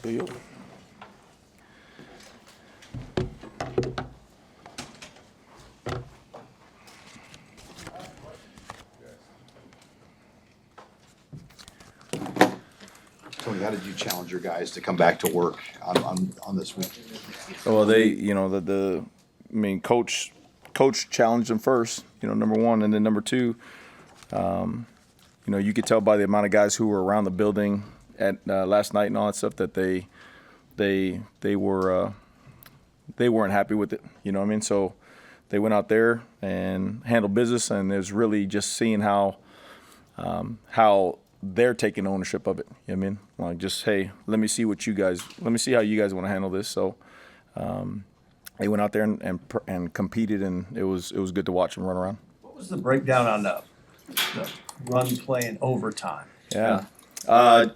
field. Tony, how did you challenge your guys to come back to work on this week? Well, coach challenged them first, number one, and then number two, you could tell by the amount of guys who were around the building at last night and all that stuff that they weren't happy with it. You know what I mean? So they went out there and handled business, and there's really just seeing how they're taking ownership of it. You know what I mean? Like, just, hey, let me see how you guys want to handle this. So they went out there and competed, and it was good to watch them run around. What was the breakdown on the run play in overtime? Yeah.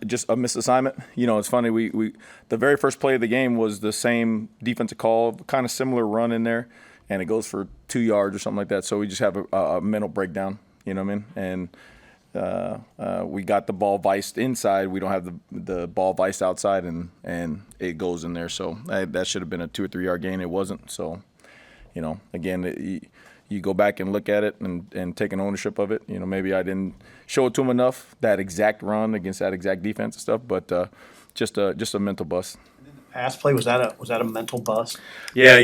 Just a missed assignment. It's funny. We the very first play of the game was the same defensive call, kind of similar run in there, and it goes for 2 yards or something like that. So we just have a mental breakdown. You know what I mean? And we got the ball viced inside. We don't have the ball viced outside, and it goes in there. So that should have been a 2 or 3 yard gain. It wasn't. So, again, you go back and look at it and take an ownership of it. Maybe I didn't show it to him enough, that exact run against that exact defense and stuff, but just a mental bust. And then the pass play, was that a mental bust? Yeah,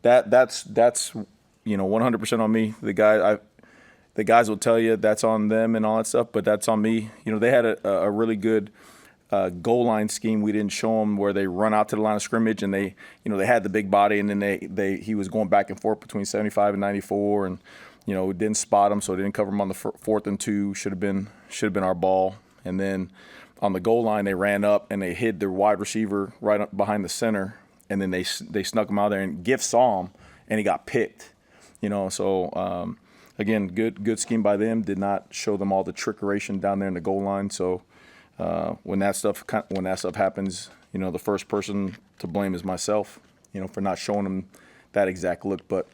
that's 100% on me. The guys will tell you that's on them and all that stuff, but that's on me. They had a really good goal line scheme we didn't show them, where they run out to the line of scrimmage, and they had the big body, and then he was going back and forth between 75 and 94, and didn't spot him, so didn't cover him on the 4th and 2. Should have been our ball. And then on the goal line, they ran up and they hid their wide receiver right up behind the center, and then they snuck him out there, and Giff saw him, and he got picked. So again, good scheme by them. Did not show them all the trickeration down there in the goal line. So when that stuff happens, the first person to blame is myself, for not showing them that exact look. But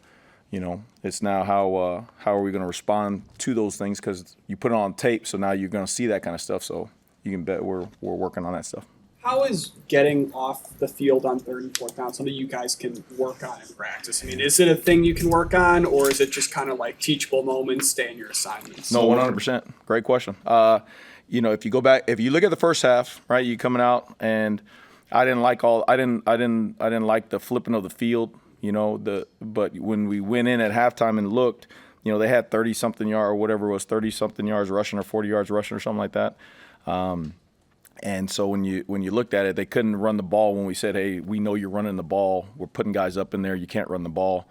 it's now how are we going to respond to those things, because you put it on tape, so now you're going to see that kind of stuff. So you can bet we're working on that stuff. How is getting off the field on 3rd and 4th down something you guys can work on in practice? I mean, is it a thing you can work on, or is it just kind of like teachable moments, stay in your assignments? No, 100%. Great question. If you go back, if you look at the first half, right, you coming out, and I didn't like the flipping of the field, but when we went in at halftime and looked, they had 30-something yards, or whatever it was, 30-something yards rushing or 40 yards rushing or something like that. And so when you looked at it, they couldn't run the ball when we said, hey, we know you're running the ball. We're putting guys up in there. You can't run the ball.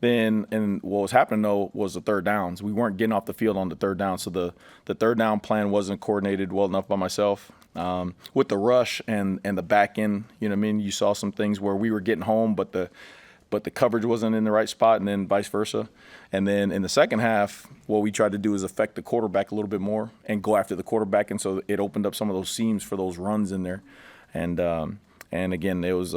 And what was happening, though, was the third downs. We weren't getting off the field on the third down. So the third down plan wasn't coordinated well enough by myself. With the rush and the back end, you saw some things where we were getting home, but the coverage wasn't in the right spot, and then vice versa. And then in the second half, what we tried to do is affect the quarterback a little bit more and go after the quarterback, and so it opened up some of those seams for those runs in there. And again, it was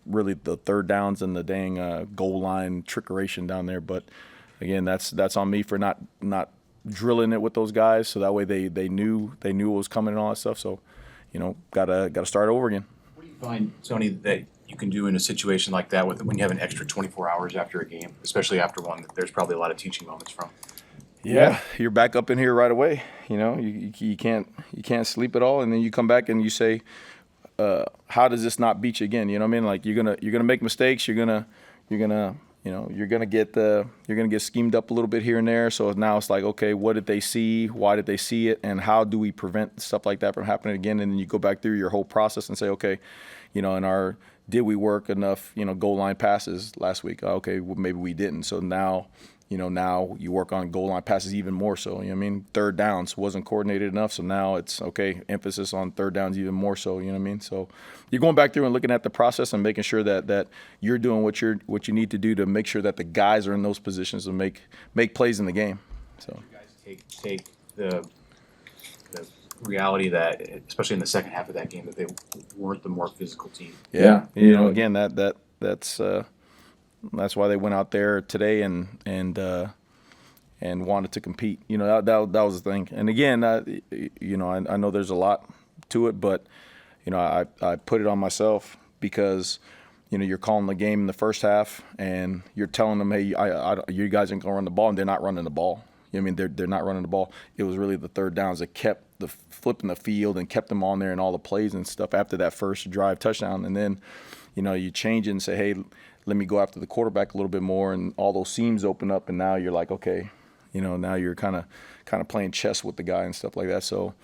really the third downs and the dang goal line trickeration down there. But again, that's on me for not drilling it with those guys, so that way they knew what was coming and all that stuff. So, gotta start over again. What do you find, Tony, that you can do in a situation like that when you have an extra 24 hours after a game, especially after one that there's probably a lot of teaching moments from? Yeah, you're back up in here right away. You can't sleep at all, and then you come back and you say, how does this not beat you again? You know what I mean? Like, you're gonna make mistakes. You're gonna get schemed up a little bit here and there. So now it's like, okay, what did they see? Why did they see it? And how do we prevent stuff like that from happening again? And then you go back through your whole process and say, okay, did we work enough, goal line passes last week? Okay, well, maybe we didn't. So now you work on goal line passes even more so. Third downs wasn't coordinated enough. So now it's, okay, emphasis on third downs even more so, So you're going back through and looking at the process and making sure that you're doing what you need to do to make sure that the guys are in those positions to make plays in the game. So you guys take the reality that, especially in the second half of that game, that they weren't the more physical team. Yeah. Again, that's why they went out there today and wanted to compete. That was the thing. And again, I know there's a lot to it, but I put it on myself because, you're calling the game in the first half and you're telling them, hey, you guys ain't going to run the ball, and they're not running the ball. They're not running the ball. It was really the third downs that kept the flipping the field and kept them on there and all the plays and stuff after that first drive touchdown. And then, you change it and say, hey, let me go after the quarterback a little bit more, and all those seams open up, and now you're like, okay, now you're kind of playing chess with the guy and stuff like that. So,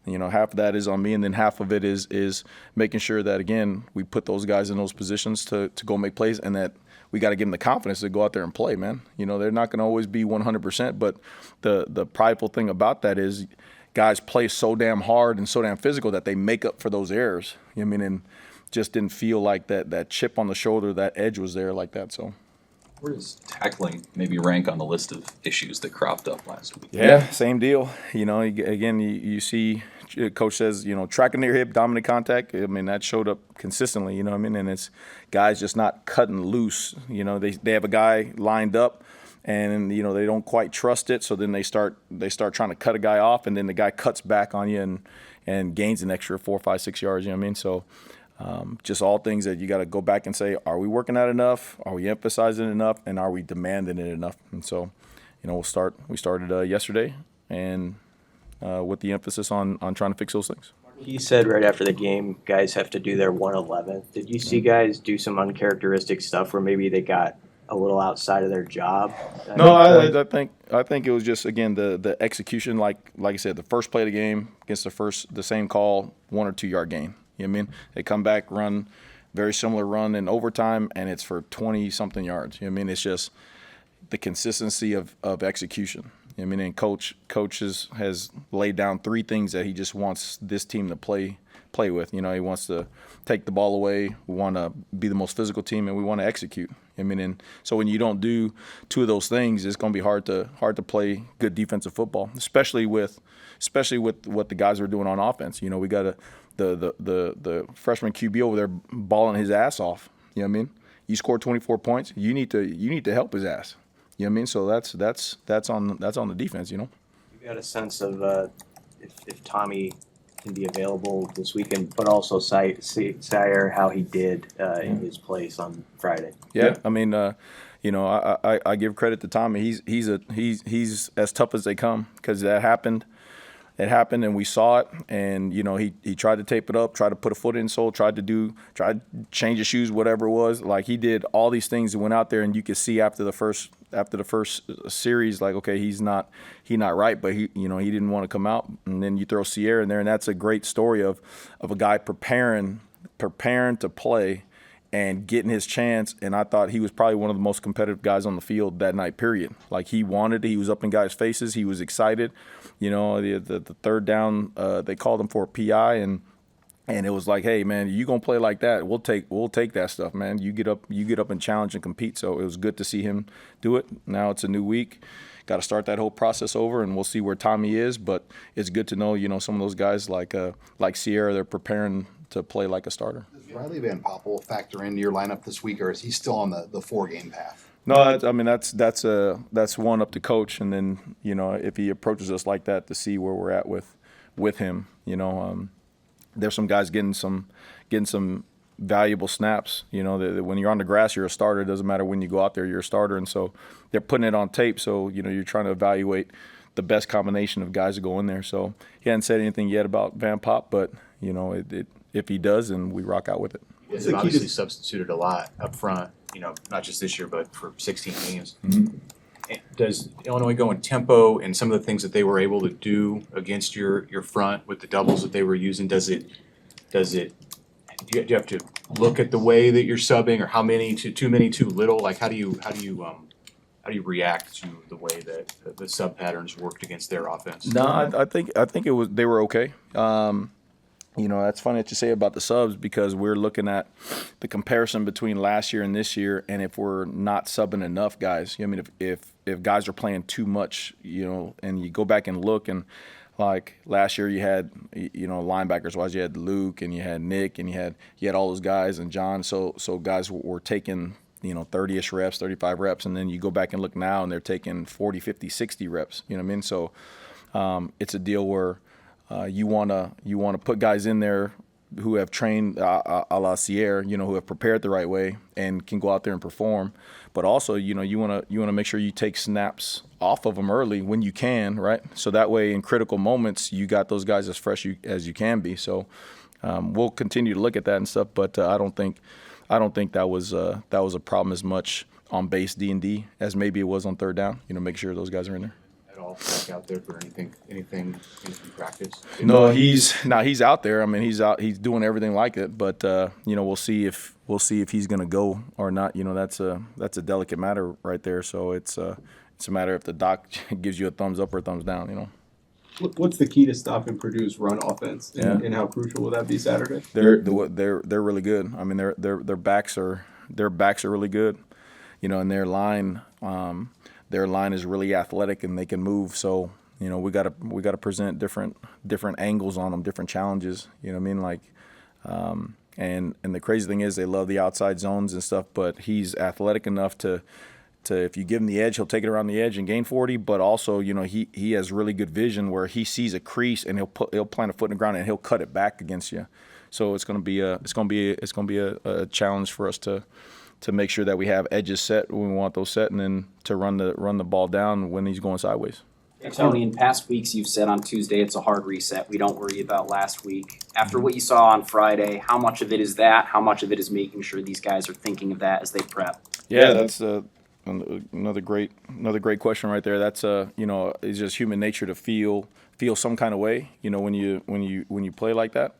half of that is on me, and then half of it is making sure that, again, we put those guys in those positions to go make plays, and that we got to give them the confidence to go out there and play, man. They're not going to always be 100%, but the prideful thing about that is guys play so damn hard and so damn physical that they make up for those errors. And just didn't feel like that chip on the shoulder, that edge was there like that. So where does tackling maybe rank on the list of issues that cropped up last week? Yeah, same deal. Again, you see coach says, tracking near hip, dominant contact. That showed up consistently, and it's guys just not cutting loose. They have a guy lined up, and they don't quite trust it, so then they start trying to cut a guy off, and then the guy cuts back on you and gains an extra 4, 5, 6 yards. So just all things that you got to go back and say, are we working out enough? Are we emphasizing it enough? And are we demanding it enough? And so, we started yesterday, and with the emphasis on trying to fix those things. He said right after the game, guys have to do their 111. Did you see guys do some uncharacteristic stuff where maybe they got a little outside of their job? No, I think it was just, again, the execution. Like I said, the first play of the game against the same call, 1 or 2 yard gain. They come back, run very similar run in overtime, and it's for 20 something yards. It's just the consistency of execution. And coach has laid down 3 things that he just wants this team to play with. He wants to take the ball away. We want to be the most physical team, and we want to execute. And so when you don't do 2 of those things, it's going to be hard to play good defensive football, especially with what the guys are doing on offense. We got the freshman QB over there balling his ass off. You score 24 points, you need to help his ass. So that's on the defense. You got a sense of if Tommy can be available this weekend, but also Sire how he did in his place on Friday. Yeah. I give credit to Tommy. He's as tough as they come, because that happened. It happened, and we saw it, and he tried to tape it up, tried to put a foot in sole, tried to change his shoes, whatever it was. Like, he did all these things and went out there, and you could see after the first series, like, okay, he's not right, but he didn't want to come out. And then you throw Sierra in there, and that's a great story of a guy preparing to play and getting his chance. And I thought he was probably one of the most competitive guys on the field that night, period. Like, he wanted it. He was up in guys' faces. He was excited. The third down, they called him for a PI, and it was like, hey, man, you gonna play like that? We'll take that stuff, man. You get up and challenge and compete. So it was good to see him do it. Now it's a new week. Got to start that whole process over, and we'll see where Tommy is. But it's good to know, some of those guys like Sierra, they're preparing to play like a starter. Does Riley Van Poppel factor into your lineup this week, or is he still on the 4-game path? No, that's one up to coach, and then if he approaches us like that, to see where we're at with him. There's some guys getting some valuable snaps. That when you're on the grass, you're a starter. It doesn't matter when you go out there, you're a starter, and so they're putting it on tape. So you're trying to evaluate the best combination of guys to go in there. So he hasn't said anything yet about Van Pop, but if he does, then we rock out with it. He's obviously substituted a lot up front, not just this year, but for 16 games. Mm-hmm. Does Illinois go in tempo and some of the things that they were able to do against your front with the doubles that they were using? Do you have to look at the way that you're subbing, or how many too many, too little? Like, how do you react to the way that the sub patterns worked against their offense? No, I think they were okay. That's funny that you say about the subs, because we're looking at the comparison between last year and this year, and if we're not subbing enough guys. If guys are playing too much, and you go back and look, and like last year you had, linebackers wise, you had Luke and you had Nick and you had all those guys and John. So guys were taking 30-ish reps, 35 reps, and then you go back and look now and they're taking 40, 50, 60 reps. So it's a deal where you want to put guys in there have trained a la Sierra, you know, who have prepared the right way and can go out there and perform. But also, you know, you want to make sure you take snaps off of them early when you can, right? So that way, in critical moments, you got those guys as fresh as you can be. So we'll continue to look at that and stuff. But I don't think that was a problem as much on base D&D as maybe it was on third down. You know, make sure those guys are in there. At all, back out there for anything practice? No, he's out there. I mean, he's out. He's doing everything like it. But you know, we'll see if he's going to go or not. You know, that's a delicate matter right there. So it's a matter if the doc gives you a thumbs up or a thumbs down. You know. What's the key to stopping Purdue's run offense, and how crucial will that be Saturday? They're really good. I mean, their backs are really good. You know, and their line is really athletic and they can move. So you know, we gotta present different angles on them, different challenges. You know what I mean? Like, and the crazy thing is they love the outside zones and stuff. But he's athletic enough to if you give him the edge, he'll take it around the edge and gain 40. But also, you know, he has really good vision where he sees a crease and he'll plant a foot in the ground and he'll cut it back against you. So it's gonna be a challenge for us to make sure that we have edges set when we want those set, and then to run the ball down when he's going sideways. Tony, in past weeks you've said on Tuesday it's a hard reset. We don't worry about last week. After what you saw on Friday, how much of it is that? How much of it is making sure these guys are thinking of that as they prep? Yeah, that's another great question right there. That's you know, it's just human nature to feel some kind of way, you know, when you play like that.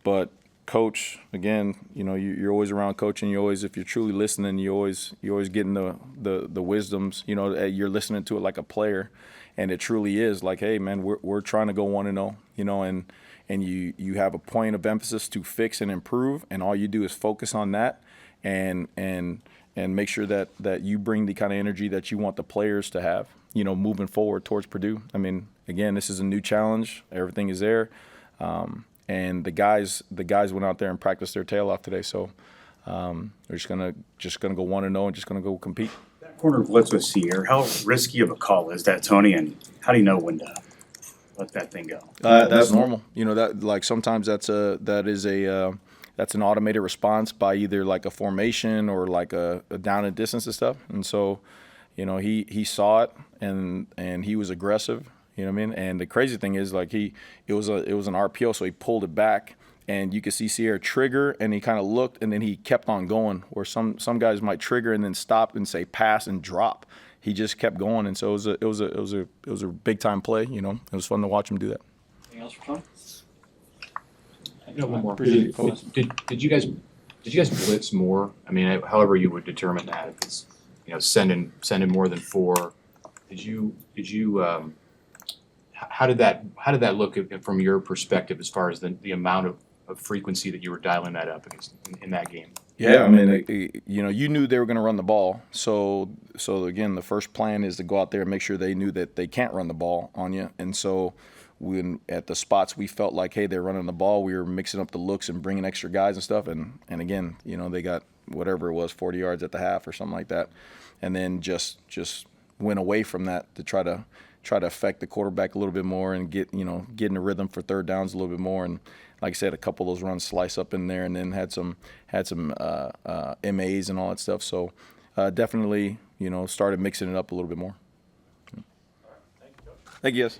But coach, again, you know, you're always around coaching. You always, if you're truly listening, you always getting the wisdoms. You know, you're listening to it like a player, and it truly is like, hey man, we're trying to go 1-0. You know, and you have a point of emphasis to fix and improve, and all you do is focus on that, and make sure that you bring the kind of energy that you want the players to have. You know, moving forward towards Purdue. I mean, again, this is a new challenge. Everything is there. And the guys went out there and practiced their tail off today. So they're just gonna go 1-0 and just gonna go compete. That corner blitz with Sear, how risky of a call is that, Tony? And how do you know when to let that thing go? That's normal. You know, that like sometimes that's an automated response by either like a formation or like a down and distance and stuff. And so, you know, he saw it and he was aggressive. You know what I mean? And the crazy thing is, like, it was an RPO, so he pulled it back, and you could see Sierra trigger, and he kind of looked, and then he kept on going. Where some guys might trigger and then stop and say pass and drop. He just kept going, and so it was a big time play. You know, it was fun to watch him do that. Anything else for Tony? You know, one more. Appreciate it. Did you guys blitz more? I mean, however you would determine that, if it's, you know, sending more than 4. Did you how did that look from your perspective as far as the amount of frequency that you were dialing that up against in that game? Yeah, I mean, you know, you knew they were going to run the ball. So again, the first plan is to go out there and make sure they knew that they can't run the ball on you. And so when at the spots we felt like, hey, they're running the ball, we were mixing up the looks and bringing extra guys and stuff. And again, you know, they got whatever it was, 40 yards at the half or something like that. And then just went away from that to try to affect the quarterback a little bit more and get in the rhythm for third downs a little bit more. And like I said, a couple of those runs slice up in there, and then had some MAs and all that stuff. So definitely, you know, started mixing it up a little bit more. Thank you, guys.